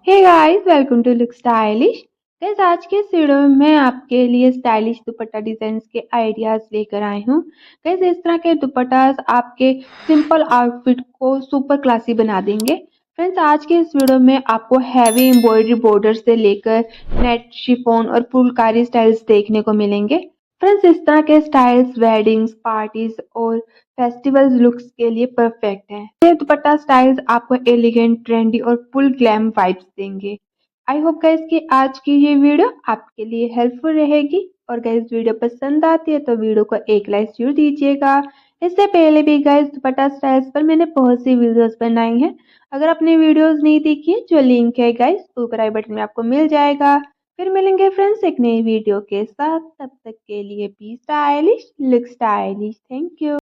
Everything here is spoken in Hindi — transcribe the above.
Hey guys, welcome to look stylish. Guys, आज के इस वीडियो में मैं आपके लिए स्टाइलिश दुपट्टा डिजाइन्स के आइडियाज लेकर आई हूँ। गाइस, इस तरह के दुपट्टास आपके सिंपल आउटफिट को सुपर क्लासी बना देंगे। फ्रेंड्स, आज के इस वीडियो में आपको हैवी एम्ब्रॉयडरी बॉर्डर से लेकर नेट शिफॉन और फुलकारी स्टाइल्स देखने को मिलेंगे। फ्रेंड्स, इस तरह के स्टाइल्स वेडिंग्स, पार्टीज और फेस्टिवल्स लुक्स के लिए परफेक्ट है। ये दुपट्टा स्टाइल्स आपको एलिगेंट, ट्रेंडी और फुल ग्लैम वाइब्स देंगे। आई होप गाइस कि आज की ये वीडियो आपके लिए हेल्पफुल रहेगी। और गाइस, वीडियो पसंद आती है तो वीडियो को एक लाइक जरूर दीजिएगा। इससे पहले भी गाइस दुपट्टा स्टाइल्स पर मैंने बहुत सी वीडियोस बनाई हैं। अगर आपने वीडियोस नहीं देखी है, जो लिंक है गाइस ऊपर आई बटन में आपको मिल जाएगा। फिर मिलेंगे फ्रेंड्स एक नई वीडियो के साथ। तब तक के लिए B stylish, look stylish. Thank you.